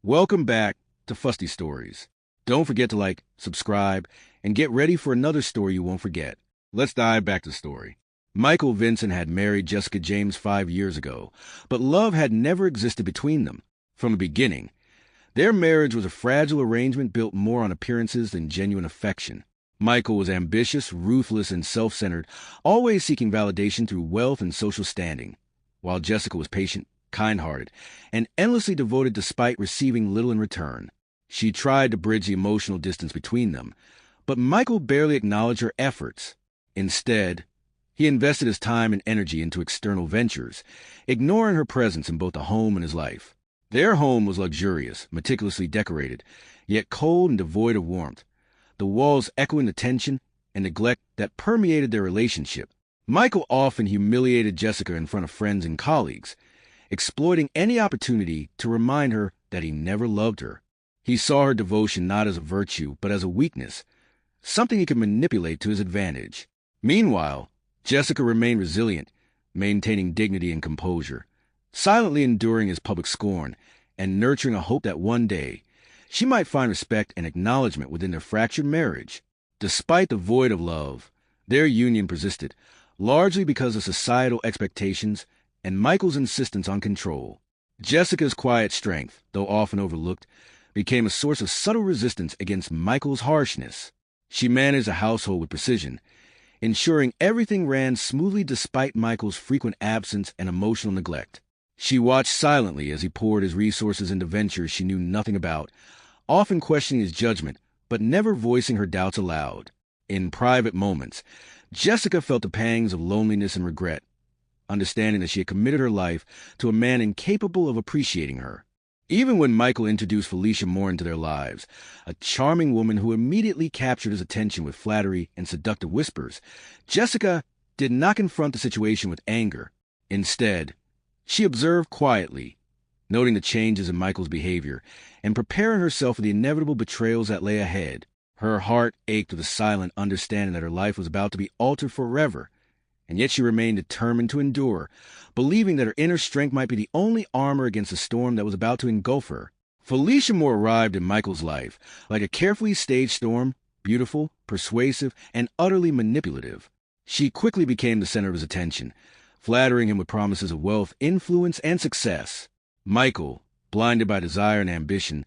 Welcome back to Fusty Stories. Don't forget to like, subscribe, and get ready for another story you won't forget. Let's dive back to the story. Michael Vincent had married Jessica James 5 years ago, but love had never existed between them. From the beginning, their marriage was a fragile arrangement built more on appearances than genuine affection. Michael was ambitious, ruthless, and self-centered, always seeking validation through wealth and social standing, while Jessica was patient, kind-hearted, and endlessly devoted despite receiving little in return. She tried to bridge the emotional distance between them, but Michael barely acknowledged her efforts. Instead, he invested his time and energy into external ventures, ignoring her presence in both the home and his life. Their home was luxurious, meticulously decorated, yet cold and devoid of warmth, the walls echoing the tension and neglect that permeated their relationship. Michael often humiliated Jessica in front of friends and colleagues, exploiting any opportunity to remind her that he never loved her. He saw her devotion not as a virtue, but as a weakness, something he could manipulate to his advantage. Meanwhile, Jessica remained resilient, maintaining dignity and composure, silently enduring his public scorn and nurturing a hope that one day she might find respect and acknowledgement within their fractured marriage. Despite the void of love, their union persisted, largely because of societal expectations and Michael's insistence on control. Jessica's quiet strength, though often overlooked, became a source of subtle resistance against Michael's harshness. She managed a household with precision, ensuring everything ran smoothly despite Michael's frequent absence and emotional neglect. She watched silently as he poured his resources into ventures she knew nothing about, often questioning his judgment, but never voicing her doubts aloud. In private moments, Jessica felt the pangs of loneliness and regret, understanding that she had committed her life to a man incapable of appreciating her. Even when Michael introduced Felicia more into their lives, a charming woman who immediately captured his attention with flattery and seductive whispers, Jessica did not confront the situation with anger. Instead, she observed quietly, noting the changes in Michael's behavior and preparing herself for the inevitable betrayals that lay ahead. Her heart ached with a silent understanding that her life was about to be altered forever, and yet she remained determined to endure, believing that her inner strength might be the only armor against the storm that was about to engulf her. Felicia Moore arrived in Michael's life like a carefully staged storm, beautiful, persuasive, and utterly manipulative. She quickly became the center of his attention, flattering him with promises of wealth, influence, and success. Michael, blinded by desire and ambition,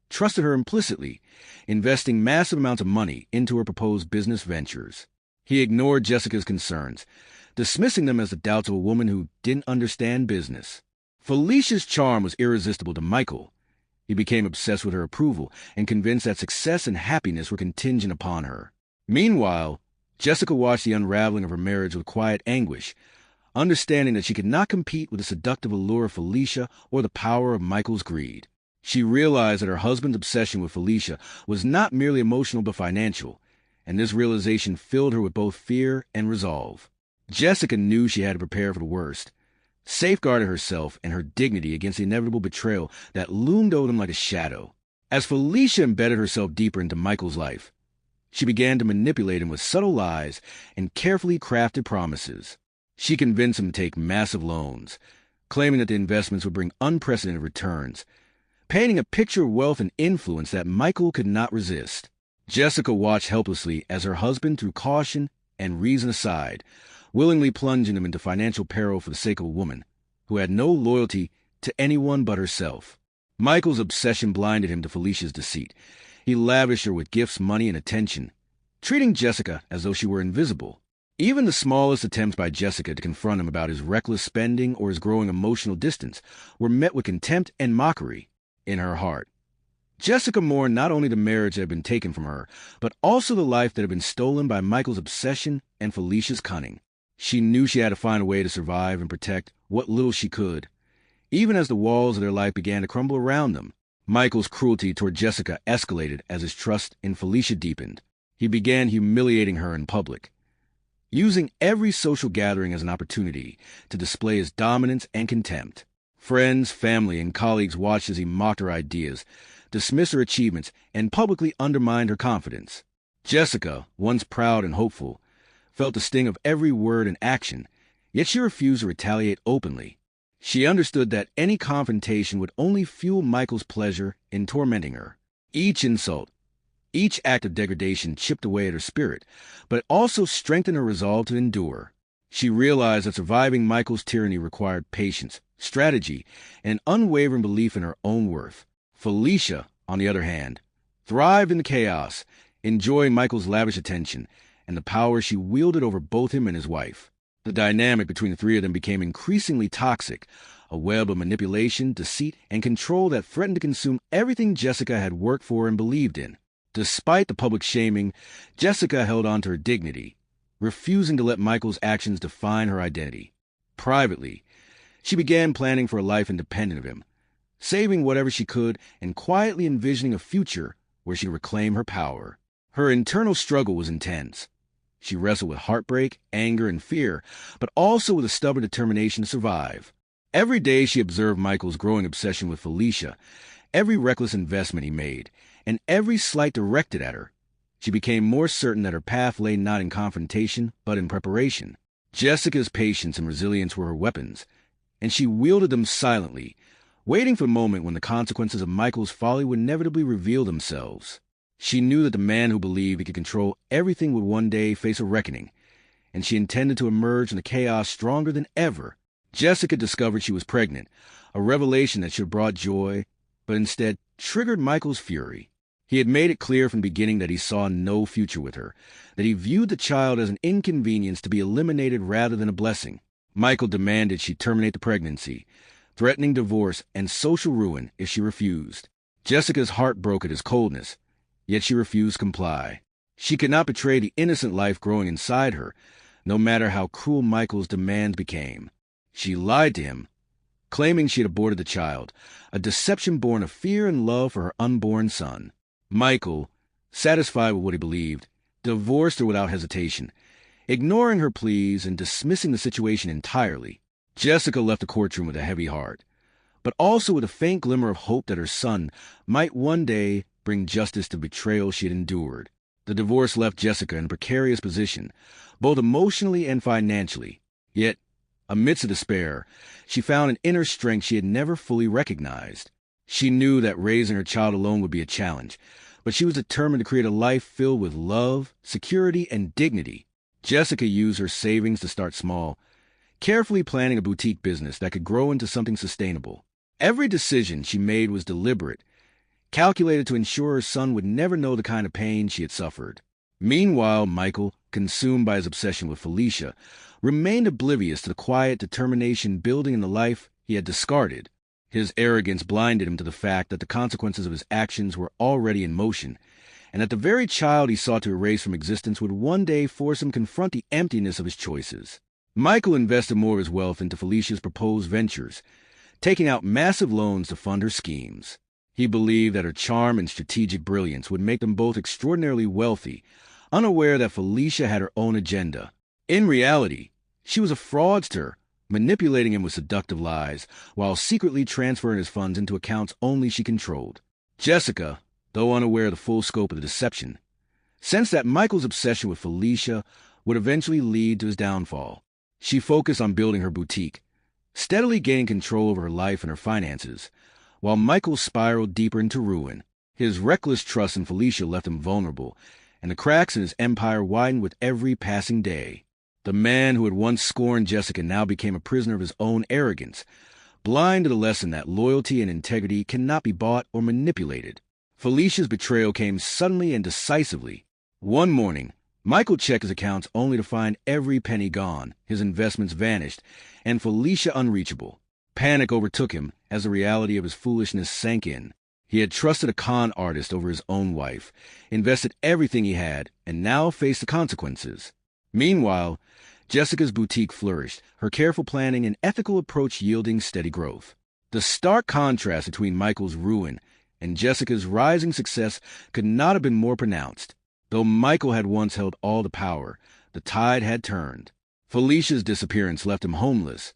trusted her implicitly, investing massive amounts of money into her proposed business ventures. He ignored Jessica's concerns, dismissing them as the doubts of a woman who didn't understand business. Felicia's charm was irresistible to Michael. He became obsessed with her approval and convinced that success and happiness were contingent upon her. Meanwhile, Jessica watched the unraveling of her marriage with quiet anguish, understanding that she could not compete with the seductive allure of Felicia or the power of Michael's greed. She realized that her husband's obsession with Felicia was not merely emotional but financial, and this realization filled her with both fear and resolve. Jessica knew she had to prepare for the worst, safeguarded herself and her dignity against the inevitable betrayal that loomed over them like a shadow. As Felicia embedded herself deeper into Michael's life, she began to manipulate him with subtle lies and carefully crafted promises. She convinced him to take massive loans, claiming that the investments would bring unprecedented returns, painting a picture of wealth and influence that Michael could not resist. Jessica watched helplessly as her husband threw caution and reason aside, willingly plunging him into financial peril for the sake of a woman who had no loyalty to anyone but herself. Michael's obsession blinded him to Felicia's deceit. He lavished her with gifts, money, and attention, treating Jessica as though she were invisible. Even the smallest attempts by Jessica to confront him about his reckless spending or his growing emotional distance were met with contempt and mockery. In her heart, Jessica mourned not only the marriage that had been taken from her, but also the life that had been stolen by Michael's obsession and Felicia's cunning. She knew she had to find a way to survive and protect what little she could, even as the walls of their life began to crumble around them. Michael's cruelty toward Jessica escalated as his trust in Felicia deepened. He began humiliating her in public, using every social gathering as an opportunity to display his dominance and contempt. Friends, family, and colleagues watched as he mocked her ideas, dismissed her achievements, and publicly undermined her confidence. Jessica, once proud and hopeful, felt the sting of every word and action, yet she refused to retaliate openly. She understood that any confrontation would only fuel Michael's pleasure in tormenting her. Each insult, each act of degradation chipped away at her spirit, but it also strengthened her resolve to endure. She realized that surviving Michael's tyranny required patience, strategy, and an unwavering belief in her own worth. Felicia, on the other hand, thrived in the chaos, enjoying Michael's lavish attention and the power she wielded over both him and his wife. The dynamic between the three of them became increasingly toxic, a web of manipulation, deceit, and control that threatened to consume everything Jessica had worked for and believed in. Despite the public shaming, Jessica held on to her dignity, refusing to let Michael's actions define her identity. Privately, she began planning for a life independent of him, saving whatever she could and quietly envisioning a future where she'd reclaim her power. Her internal struggle was intense. She wrestled with heartbreak, anger, and fear, but also with a stubborn determination to survive. Every day she observed Michael's growing obsession with Felicia, every reckless investment he made, and every slight directed at her. She became more certain that her path lay not in confrontation, but in preparation. Jessica's patience and resilience were her weapons, and she wielded them silently, waiting for the moment when the consequences of Michael's folly would inevitably reveal themselves. She knew that the man who believed he could control everything would one day face a reckoning, and she intended to emerge from the chaos stronger than ever. Jessica discovered she was pregnant, a revelation that should have brought joy, but instead triggered Michael's fury. He had made it clear from the beginning that he saw no future with her, that he viewed the child as an inconvenience to be eliminated rather than a blessing. Michael demanded she terminate the pregnancy, threatening divorce and social ruin if she refused. Jessica's heart broke at his coldness, yet she refused to comply. She could not betray the innocent life growing inside her, no matter how cruel Michael's demands became. She lied to him, claiming she had aborted the child, a deception born of fear and love for her unborn son. Michael, satisfied with what he believed, divorced her without hesitation, ignoring her pleas and dismissing the situation entirely. Jessica left the courtroom with a heavy heart, but also with a faint glimmer of hope that her son might one day bring justice to the betrayal she had endured. The divorce left Jessica in a precarious position, both emotionally and financially. Yet, amidst the despair, she found an inner strength she had never fully recognized. She knew that raising her child alone would be a challenge, but she was determined to create a life filled with love, security, and dignity. Jessica used her savings to start small, carefully planning a boutique business that could grow into something sustainable. Every decision she made was deliberate, calculated to ensure her son would never know the kind of pain she had suffered. Meanwhile, Michael, consumed by his obsession with Felicia, remained oblivious to the quiet determination building in the life he had discarded. His arrogance blinded him to the fact that the consequences of his actions were already in motion, and that the very child he sought to erase from existence would one day force him to confront the emptiness of his choices. Michael invested more of his wealth into Felicia's proposed ventures, taking out massive loans to fund her schemes. He believed that her charm and strategic brilliance would make them both extraordinarily wealthy, unaware that Felicia had her own agenda. In reality, she was a fraudster, manipulating him with seductive lies, while secretly transferring his funds into accounts only she controlled. Jessica, though unaware of the full scope of the deception, sensed that Michael's obsession with Felicia would eventually lead to his downfall. She focused on building her boutique, steadily gaining control over her life and her finances, while Michael spiraled deeper into ruin. His reckless trust in Felicia left him vulnerable, and the cracks in his empire widened with every passing day. The man who had once scorned Jessica now became a prisoner of his own arrogance, blind to the lesson that loyalty and integrity cannot be bought or manipulated. Felicia's betrayal came suddenly and decisively. One morning, Michael checked his accounts only to find every penny gone, his investments vanished, and Felicia unreachable. Panic overtook him as the reality of his foolishness sank in. He had trusted a con artist over his own wife, invested everything he had, and now faced the consequences. Meanwhile, Jessica's boutique flourished, her careful planning and ethical approach yielding steady growth. The stark contrast between Michael's ruin and Jessica's rising success could not have been more pronounced. Though Michael had once held all the power, the tide had turned. Felicia's disappearance left him homeless,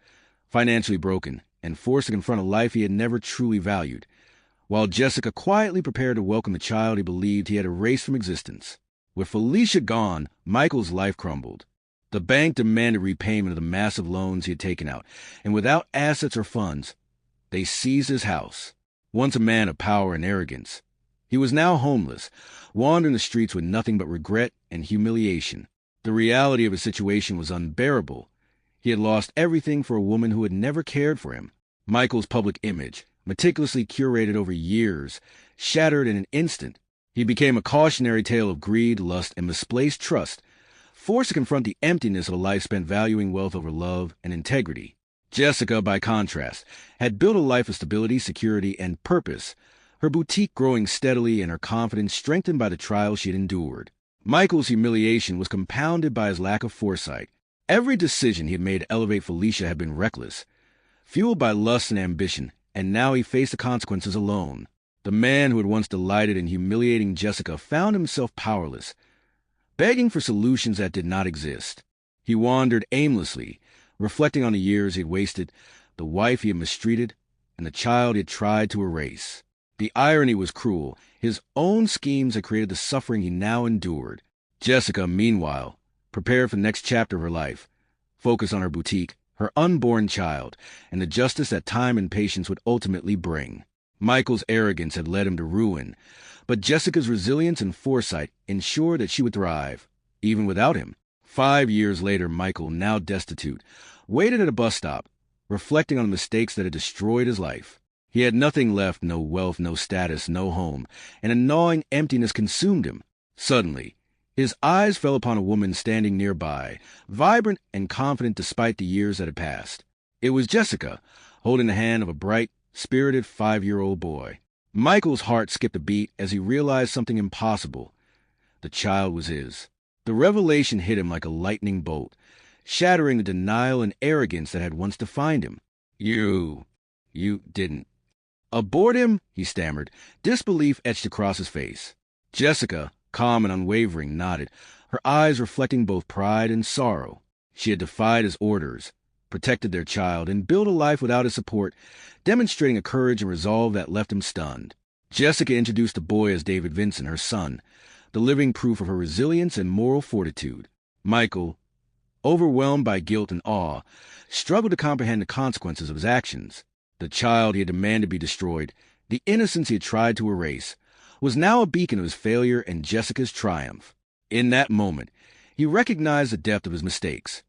financially broken, and forced to confront a life he had never truly valued, while Jessica quietly prepared to welcome the child he believed he had erased from existence. With Felicia gone, Michael's life crumbled. The bank demanded repayment of the massive loans he had taken out, and without assets or funds, they seized his house. Once a man of power and arrogance, he was now homeless, wandering the streets with nothing but regret and humiliation. The reality of his situation was unbearable. He had lost everything for a woman who had never cared for him. Michael's public image, meticulously curated over years, shattered in an instant. He became a cautionary tale of greed, lust, and misplaced trust, forced to confront the emptiness of a life spent valuing wealth over love and integrity. Jessica, by contrast, had built a life of stability, security, and purpose, her boutique growing steadily and her confidence strengthened by the trials she had endured. Michael's humiliation was compounded by his lack of foresight. Every decision he had made to elevate Felicia had been reckless, fueled by lust and ambition, and now he faced the consequences alone. The man who had once delighted in humiliating Jessica found himself powerless, begging for solutions that did not exist. He wandered aimlessly, reflecting on the years he had wasted, the wife he had mistreated, and the child he had tried to erase. The irony was cruel. His own schemes had created the suffering he now endured. Jessica, meanwhile, prepared for the next chapter of her life, focused on her boutique, her unborn child, and the justice that time and patience would ultimately bring. Michael's arrogance had led him to ruin, but Jessica's resilience and foresight ensured that she would thrive, even without him. 5 years later, Michael, now destitute, waited at a bus stop, reflecting on the mistakes that had destroyed his life. He had nothing left, no wealth, no status, no home, and a gnawing emptiness consumed him. Suddenly, his eyes fell upon a woman standing nearby, vibrant and confident despite the years that had passed. It was Jessica, holding the hand of a bright, spirited 5-year-old boy. Michael's heart skipped a beat as he realized something impossible. The child was his. The revelation hit him like a lightning bolt, shattering the denial and arrogance that had once defined him. You didn't abort him?" he stammered, disbelief etched across his face. Jessica, calm and unwavering, nodded, her eyes reflecting both pride and sorrow. She had defied his orders, protected their child, and built a life without his support, demonstrating a courage and resolve that left him stunned. Jessica introduced the boy as David Vincent, her son, the living proof of her resilience and moral fortitude. Michael, overwhelmed by guilt and awe, struggled to comprehend the consequences of his actions. The child he had demanded be destroyed, the innocence he had tried to erase, was now a beacon of his failure and Jessica's triumph. In that moment, he recognized the depth of his mistakes.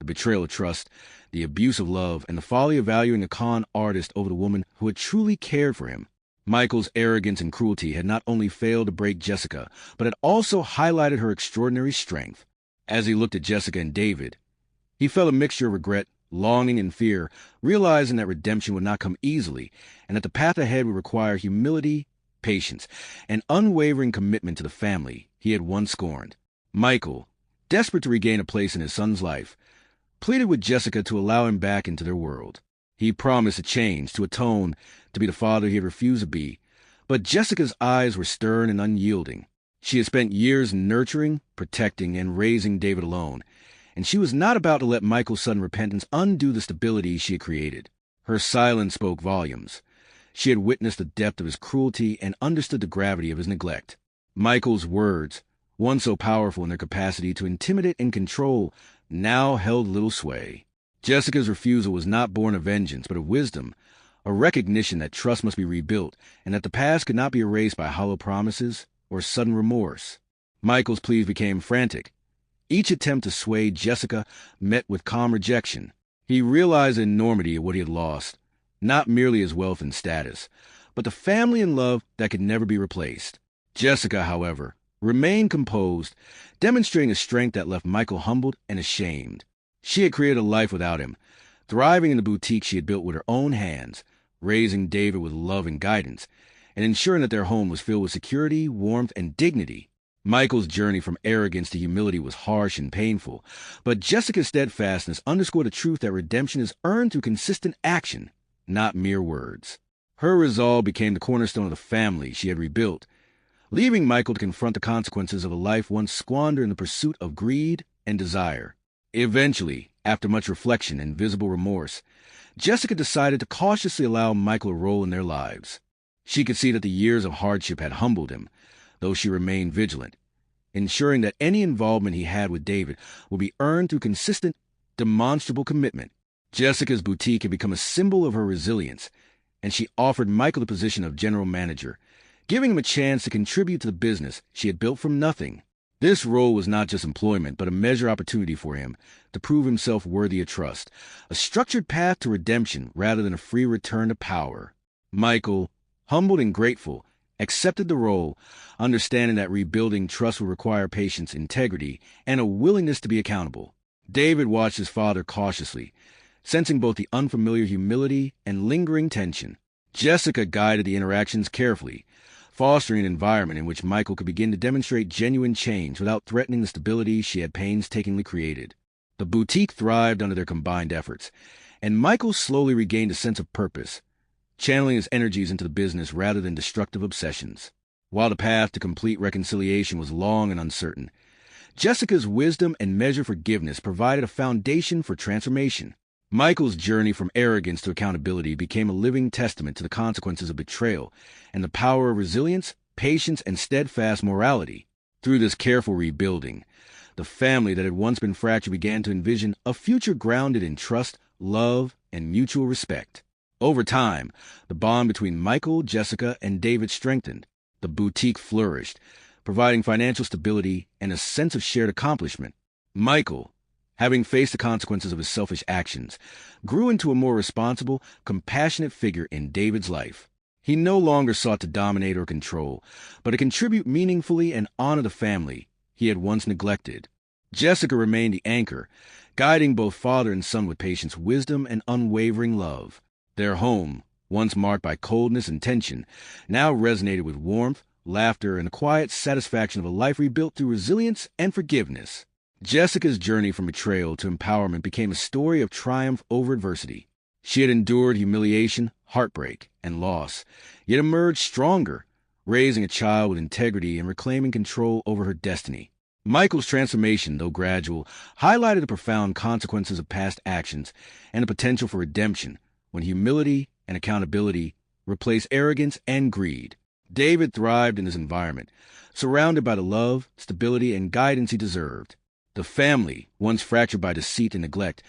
The betrayal of trust, the abuse of love, and the folly of valuing a con artist over the woman who had truly cared for him. Michael's arrogance and cruelty had not only failed to break Jessica, but had also highlighted her extraordinary strength. As he looked at Jessica and David, he felt a mixture of regret, longing, and fear, realizing that redemption would not come easily, and that the path ahead would require humility, patience, and unwavering commitment to the family he had once scorned. Michael, desperate to regain a place in his son's life, pleaded with Jessica to allow him back into their world. He promised to change, to atone, to be the father he had refused to be, but Jessica's eyes were stern and unyielding. She had spent years nurturing, protecting, and raising David alone, and she was not about to let Michael's sudden repentance undo the stability she had created. Her silence spoke volumes. She had witnessed the depth of his cruelty and understood the gravity of his neglect. Michael's words, once so powerful in their capacity to intimidate and control, now held little sway. Jessica's refusal was not born of vengeance, but of wisdom, a recognition that trust must be rebuilt, and that the past could not be erased by hollow promises or sudden remorse. Michael's pleas became frantic. Each attempt to sway Jessica met with calm rejection. He realized the enormity of what he had lost, not merely his wealth and status, but the family and love that could never be replaced. Jessica, however, remained composed, demonstrating a strength that left Michael humbled and ashamed. She had created a life without him, thriving in the boutique she had built with her own hands, raising David with love and guidance, and ensuring that their home was filled with security, warmth, and dignity. Michael's journey from arrogance to humility was harsh and painful, but Jessica's steadfastness underscored the truth that redemption is earned through consistent action, not mere words. Her resolve became the cornerstone of the family she had rebuilt, leaving Michael to confront the consequences of a life once squandered in the pursuit of greed and desire. Eventually, after much reflection and visible remorse, Jessica decided to cautiously allow Michael a role in their lives. She could see that the years of hardship had humbled him, though she remained vigilant. ensuring that any involvement he had with David would be earned through consistent, demonstrable commitment. Jessica's boutique had become a symbol of her resilience, and she offered Michael the position of general manager, giving him a chance to contribute to the business she had built from nothing. This role was not just employment, but a measured opportunity for him to prove himself worthy of trust, a structured path to redemption rather than a free return to power. Michael, humbled and grateful, accepted the role, understanding that rebuilding trust would require patience, integrity, and a willingness to be accountable. David watched his father cautiously, sensing both the unfamiliar humility and lingering tension. Jessica guided the interactions carefully, fostering an environment in which Michael could begin to demonstrate genuine change without threatening the stability she had painstakingly created. The boutique thrived under their combined efforts, and Michael slowly regained a sense of purpose, channeling his energies into the business rather than destructive obsessions. While the path to complete reconciliation was long and uncertain, Jessica's wisdom and measured forgiveness provided a foundation for transformation. Michael's journey from arrogance to accountability became a living testament to the consequences of betrayal and the power of resilience, patience, and steadfast morality. Through this careful rebuilding, the family that had once been fractured began to envision a future grounded in trust, love, and mutual respect. Over time, the bond between Michael, Jessica, and David strengthened. The boutique flourished, providing financial stability and a sense of shared accomplishment. Michael, having faced the consequences of his selfish actions, grew into a more responsible, compassionate figure in David's life. He no longer sought to dominate or control, but to contribute meaningfully and honor the family he had once neglected. Jessica remained the anchor, guiding both father and son with patience, wisdom, and unwavering love. Their home, once marked by coldness and tension, now resonated with warmth, laughter, and the quiet satisfaction of a life rebuilt through resilience and forgiveness. Jessica's journey from betrayal to empowerment became a story of triumph over adversity. She had endured humiliation, heartbreak, and loss, yet emerged stronger, raising a child with integrity and reclaiming control over her destiny. Michael's transformation, though gradual, highlighted the profound consequences of past actions and the potential for redemption when humility and accountability replaced arrogance and greed. David thrived in his environment, surrounded by the love, stability, and guidance he deserved. The family, once fractured by deceit and neglect,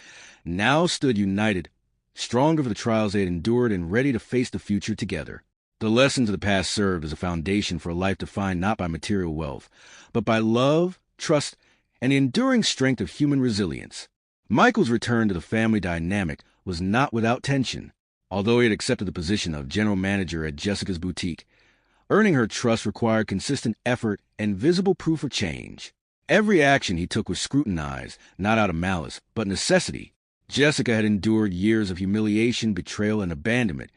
now stood united, stronger for the trials they had endured and ready to face the future together. The lessons of the past served as a foundation for a life defined not by material wealth, but by love, trust, and the enduring strength of human resilience. Michael's return to the family dynamic was not without tension. Although he had accepted the position of general manager at Jessica's boutique, earning her trust required consistent effort and visible proof of change. Every action he took was scrutinized, not out of malice, but necessity. Jessica had endured years of humiliation, betrayal, and abandonment,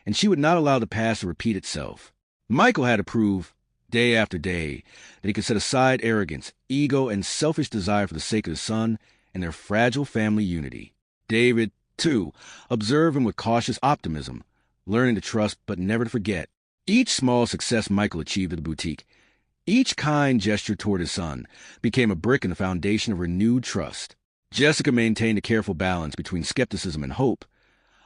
and she would not allow the past to repeat itself. Michael had to prove, day after day, that he could set aside arrogance, ego, and selfish desire for the sake of his son and their fragile family unity. David, too, observed him with cautious optimism, learning to trust but never to forget. Each small success Michael achieved at the boutique, each kind gesture toward his son, became a brick in the foundation of renewed trust. Jessica maintained a careful balance between skepticism and hope,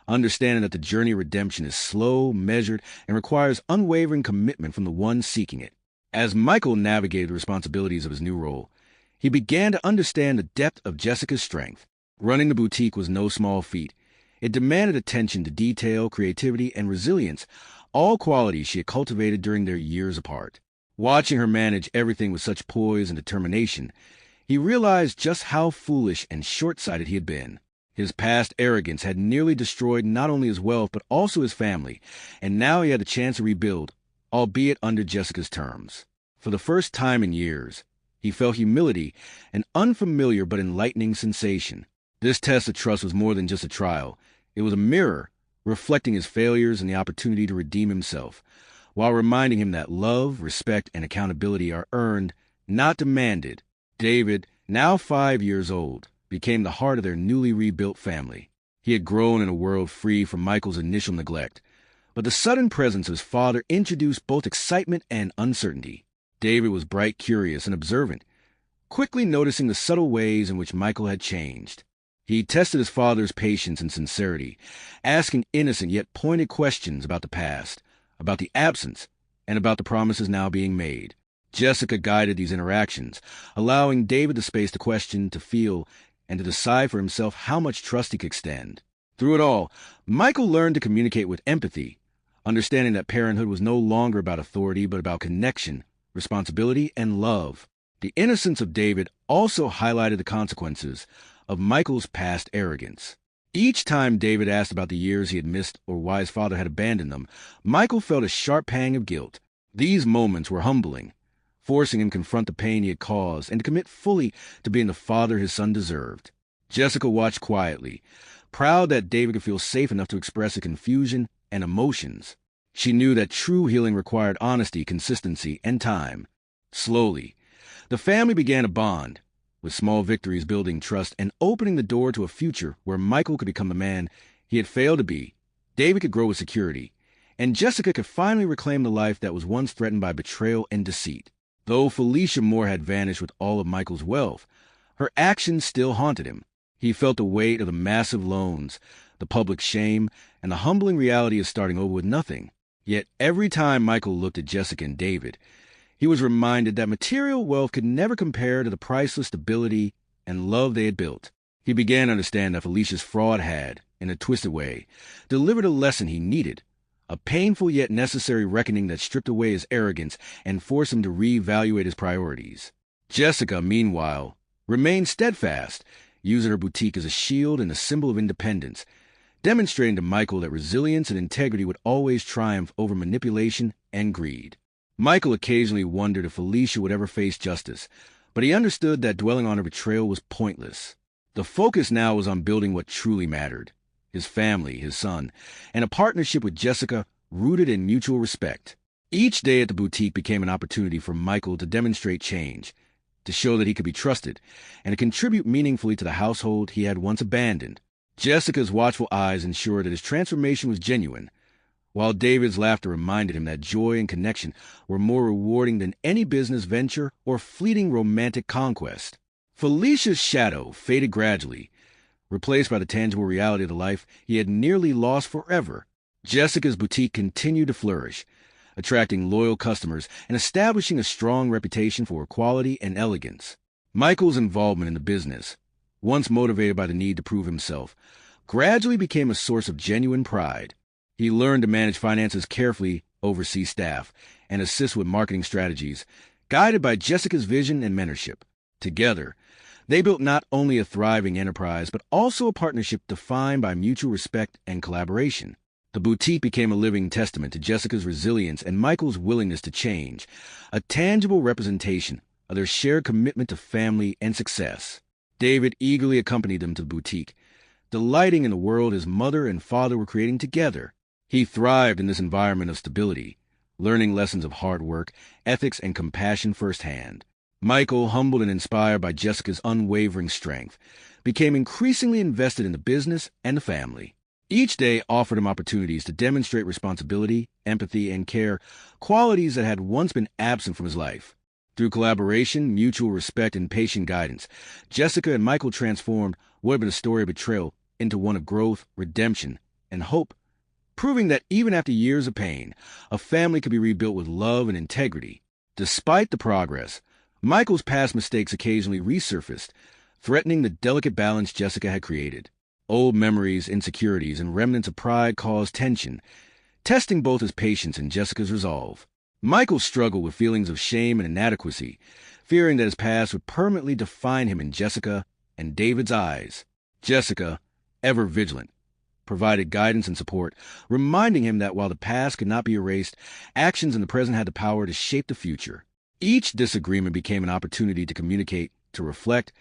understanding that the journey of redemption is slow, measured, and requires unwavering commitment from the one seeking it. As Michael navigated the responsibilities of his new role, he began to understand the depth of Jessica's strength. Running the boutique was no small feat. It demanded attention to detail, creativity, and resilience, all qualities she had cultivated during their years apart. Watching her manage everything with such poise and determination, he realized just how foolish and short-sighted he had been. His past arrogance had nearly destroyed not only his wealth but also his family, and now he had the chance to rebuild, albeit under Jessica's terms. For the first time in years, he felt humility, an unfamiliar but enlightening sensation. This test of trust was more than just a trial. It was a mirror, reflecting his failures and the opportunity to redeem himself, while reminding him that love, respect, and accountability are earned, not demanded. David, now 5 years old, became the heart of their newly rebuilt family. He had grown in a world free from Michael's initial neglect, but the sudden presence of his father introduced both excitement and uncertainty. David was bright, curious, and observant, quickly noticing the subtle ways in which Michael had changed. He tested his father's patience and sincerity, asking innocent yet pointed questions about the past, about the absence, and about the promises now being made. Jessica guided these interactions, allowing David the space to question, to feel, and to decide for himself how much trust he could extend. Through it all, Michael learned to communicate with empathy, understanding that parenthood was no longer about authority but about connection, responsibility, and love. The innocence of David also highlighted the consequences of Michael's past arrogance. Each time David asked about the years he had missed or why his father had abandoned them, Michael felt a sharp pang of guilt. These moments were humbling, forcing him to confront the pain he had caused and to commit fully to being the father his son deserved. Jessica watched quietly, proud that David could feel safe enough to express his confusion and emotions. She knew that true healing required honesty, consistency, and time. Slowly, the family began to bond, with small victories building trust and opening the door to a future where Michael could become the man he had failed to be. David could grow with security, and Jessica could finally reclaim the life that was once threatened by betrayal and deceit. Though Felicia Moore had vanished with all of Michael's wealth, her actions still haunted him. He felt the weight of the massive loans, the public shame, and the humbling reality of starting over with nothing. Yet every time Michael looked at Jessica and David, he was reminded that material wealth could never compare to the priceless stability and love they had built. He began to understand that Felicia's fraud had, in a twisted way, delivered a lesson he needed, a painful yet necessary reckoning that stripped away his arrogance and forced him to reevaluate his priorities. Jessica, meanwhile, remained steadfast, using her boutique as a shield and a symbol of independence, demonstrating to Michael that resilience and integrity would always triumph over manipulation and greed. Michael occasionally wondered if Felicia would ever face justice, but he understood that dwelling on her betrayal was pointless. The focus now was on building what truly mattered: his family, his son, and a partnership with Jessica rooted in mutual respect. Each day at the boutique became an opportunity for Michael to demonstrate change, to show that he could be trusted, and to contribute meaningfully to the household he had once abandoned. Jessica's watchful eyes ensured that his transformation was genuine, while David's laughter reminded him that joy and connection were more rewarding than any business venture or fleeting romantic conquest. Felicia's shadow faded gradually, replaced by the tangible reality of the life he had nearly lost forever. Jessica's boutique continued to flourish, attracting loyal customers and establishing a strong reputation for quality and elegance. Michael's involvement in the business, once motivated by the need to prove himself, gradually became a source of genuine pride. He learned to manage finances carefully, oversee staff, and assist with marketing strategies, guided by Jessica's vision and mentorship. Together, they built not only a thriving enterprise, but also a partnership defined by mutual respect and collaboration. The boutique became a living testament to Jessica's resilience and Michael's willingness to change, a tangible representation of their shared commitment to family and success. David eagerly accompanied them to the boutique, delighting in the world his mother and father were creating together. He thrived in this environment of stability, learning lessons of hard work, ethics, and compassion firsthand. Michael, humbled and inspired by Jessica's unwavering strength, became increasingly invested in the business and the family. Each day offered him opportunities to demonstrate responsibility, empathy, and care, qualities that had once been absent from his life. Through collaboration, mutual respect, and patient guidance, Jessica and Michael transformed what had been a story of betrayal into one of growth, redemption, and hope, proving that even after years of pain, a family could be rebuilt with love and integrity. Despite the progress, Michael's past mistakes occasionally resurfaced, threatening the delicate balance Jessica had created. Old memories, insecurities, and remnants of pride caused tension, testing both his patience and Jessica's resolve. Michael struggled with feelings of shame and inadequacy, fearing that his past would permanently define him in Jessica and David's eyes. Jessica, ever vigilant, provided guidance and support, reminding him that while the past could not be erased, actions in the present had the power to shape the future. Each disagreement became an opportunity to communicate, to reflect,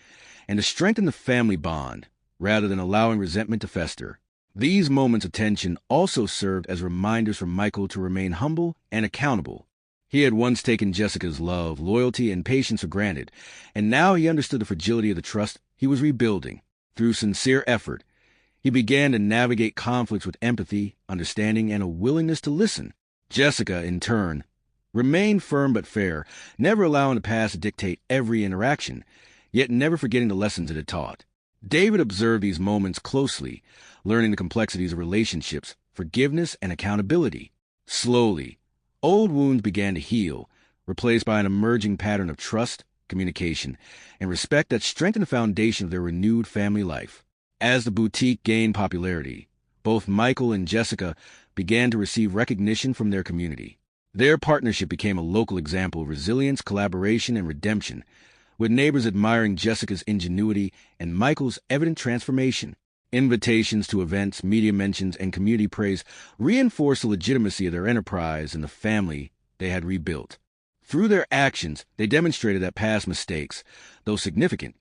and to strengthen the family bond, rather than allowing resentment to fester. These moments of tension also served as reminders for Michael to remain humble and accountable. He had once taken Jessica's love, loyalty, and patience for granted, and now he understood the fragility of the trust he was rebuilding. Through sincere effort, he began to navigate conflicts with empathy, understanding, and a willingness to listen. Jessica, in turn, remained firm but fair, never allowing the past to dictate every interaction, yet never forgetting the lessons it had taught. David observed these moments closely, learning the complexities of relationships, forgiveness, and accountability. Slowly, old wounds began to heal, replaced by an emerging pattern of trust, communication, and respect that strengthened the foundation of their renewed family life. As the boutique gained popularity, both Michael and Jessica began to receive recognition from their community. Their partnership became a local example of resilience, collaboration, and redemption, with neighbors admiring Jessica's ingenuity and Michael's evident transformation. Invitations to events, media mentions, and community praise reinforced the legitimacy of their enterprise and the family they had rebuilt. Through their actions, they demonstrated that past mistakes, though significant,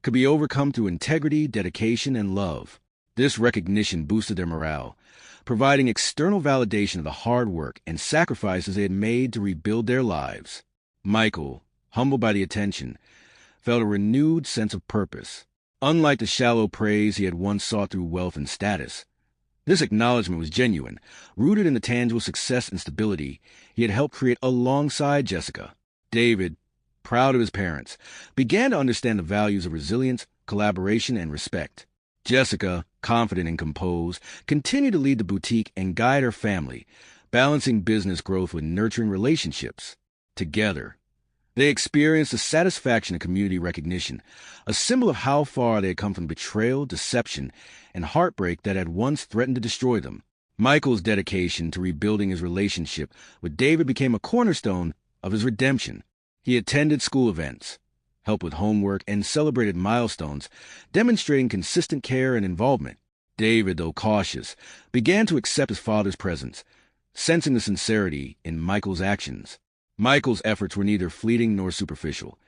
could be overcome through integrity, dedication, and love. This recognition boosted their morale, providing external validation of the hard work and sacrifices they had made to rebuild their lives. Michael, humbled by the attention, felt a renewed sense of purpose. Unlike the shallow praise he had once sought through wealth and status, this acknowledgement was genuine, rooted in the tangible success and stability he had helped create alongside Jessica. David, proud of his parents, began to understand the values of resilience, collaboration, and respect. Jessica, confident and composed, continued to lead the boutique and guide her family, balancing business growth with nurturing relationships. Together, they experienced the satisfaction of community recognition, a symbol of how far they had come from betrayal, deception, and heartbreak that had once threatened to destroy them. Michael's dedication to rebuilding his relationship with David became a cornerstone of his redemption. He attended school events, helped with homework, and celebrated milestones, demonstrating consistent care and involvement. David, though cautious, began to accept his father's presence, sensing the sincerity in Michael's actions. Michael's efforts were neither fleeting nor superficial.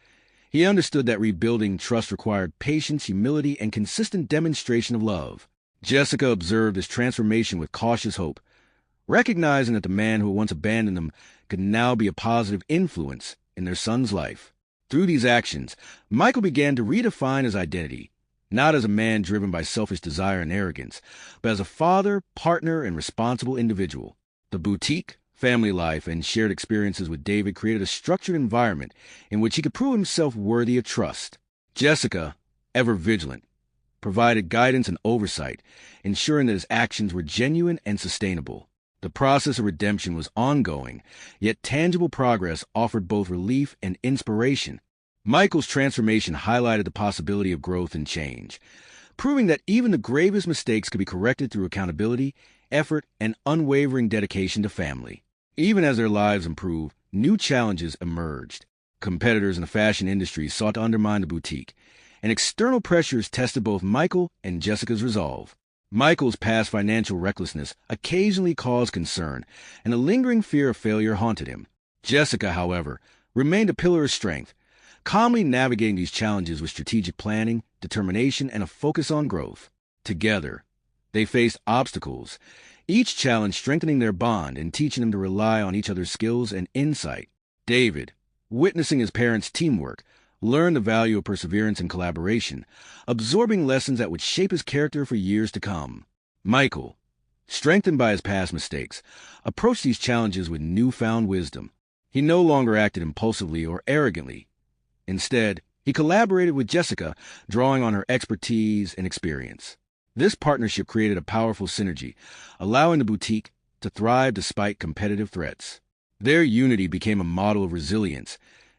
He understood that rebuilding trust required patience, humility, and consistent demonstration of love. Jessica observed his transformation with cautious hope, recognizing that the man who once abandoned them could now be a positive influence in their son's life. Through these actions, Michael began to redefine his identity, not as a man driven by selfish desire and arrogance, but as a father, partner, and responsible individual. The boutique, family life, and shared experiences with David created a structured environment in which he could prove himself worthy of trust. Jessica, ever vigilant, provided guidance and oversight, ensuring that his actions were genuine and sustainable. The process of redemption was ongoing, yet tangible progress offered both relief and inspiration. Michael's transformation highlighted the possibility of growth and change, proving that even the gravest mistakes could be corrected through accountability, effort, and unwavering dedication to family. Even as their lives improved, new challenges emerged. Competitors in the fashion industry sought to undermine the boutique, and external pressures tested both Michael and Jessica's resolve. Michael's past financial recklessness occasionally caused concern, and a lingering fear of failure haunted him. Jessica, however, remained a pillar of strength, calmly navigating these challenges with strategic planning, determination, and a focus on growth. Together, they faced obstacles, each challenge strengthening their bond and teaching them to rely on each other's skills and insight. David, witnessing his parents' teamwork, learned the value of perseverance and collaboration, absorbing lessons that would shape his character for years to come. Michael, strengthened by his past mistakes, approached these challenges with newfound wisdom. He no longer acted impulsively or arrogantly. Instead, he collaborated with Jessica, drawing on her expertise and experience. This partnership created a powerful synergy, allowing the boutique to thrive despite competitive threats. Their unity became a model of resilience,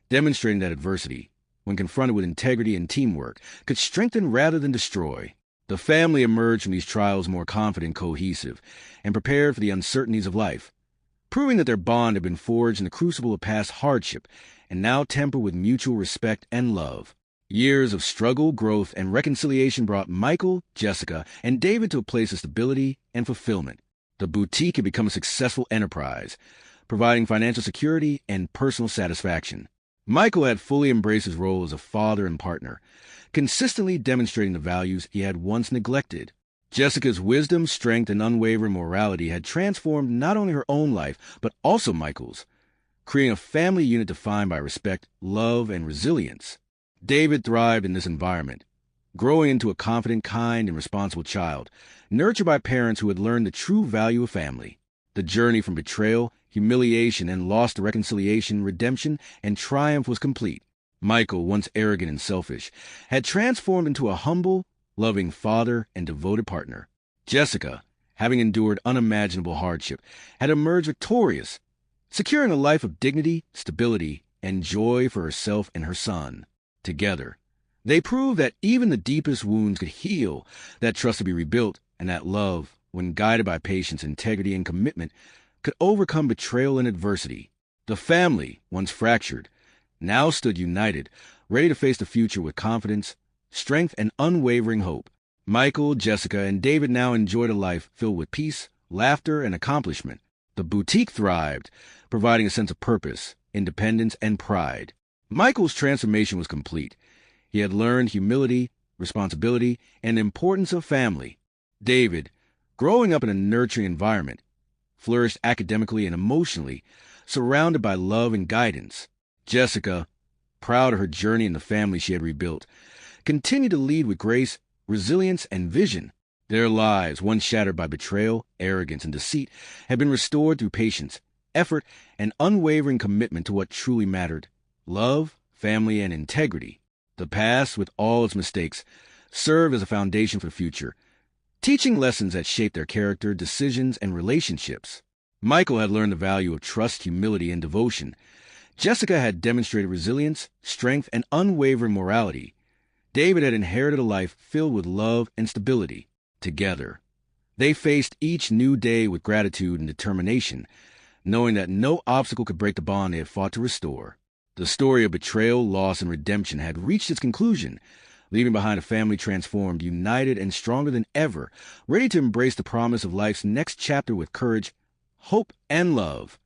demonstrating that adversity, when confronted with integrity and teamwork, could strengthen rather than destroy. The family emerged from these trials more confident, cohesive, and prepared for the uncertainties of life, proving that their bond had been forged in the crucible of past hardship and now tempered with mutual respect and love. Years of struggle, growth, and reconciliation brought Michael, Jessica, and David to a place of stability and fulfillment. The boutique had become a successful enterprise, providing financial security and personal satisfaction. Michael had fully embraced his role as a father and partner, consistently demonstrating the values he had once neglected. Jessica's wisdom, strength, and unwavering morality had transformed not only her own life, but also Michael's, creating a family unit defined by respect, love, and resilience. David thrived in this environment, growing into a confident, kind, and responsible child, nurtured by parents who had learned the true value of family. The journey from betrayal, humiliation, and loss to reconciliation, redemption, and triumph was complete. Michael, once arrogant and selfish, had transformed into a humble, loving father and devoted partner. Jessica, having endured unimaginable hardship, had emerged victorious, securing a life of dignity, stability, and joy for herself and her son. Together, they proved that even the deepest wounds could heal, that trust could be rebuilt, and that love, when guided by patience, integrity, and commitment, could overcome betrayal and adversity. The family, once fractured, now stood united, ready to face the future with confidence, strength, and unwavering hope. Michael, Jessica, and David now enjoyed a life filled with peace, laughter, and accomplishment. The boutique thrived, providing a sense of purpose, independence, and pride. Michael's transformation was complete. He had learned humility, responsibility, and the importance of family. David, growing up in a nurturing environment, flourished academically and emotionally, surrounded by love and guidance. Jessica, proud of her journey and the family she had rebuilt, continued to lead with grace, resilience, and vision. Their lives, once shattered by betrayal, arrogance, and deceit, had been restored through patience, effort, and unwavering commitment to what truly mattered: love, family, and integrity. The past, with all its mistakes, served as a foundation for the future, teaching lessons that shaped their character, decisions, and relationships. Michael had learned the value of trust, humility, and devotion. Jessica had demonstrated resilience, strength, and unwavering morality. David had inherited a life filled with love and stability. Together, they faced each new day with gratitude and determination, knowing that no obstacle could break the bond they had fought to restore. The story of betrayal, loss, and redemption had reached its conclusion, leaving behind a family transformed, united, and stronger than ever, ready to embrace the promise of life's next chapter with courage, hope, and love.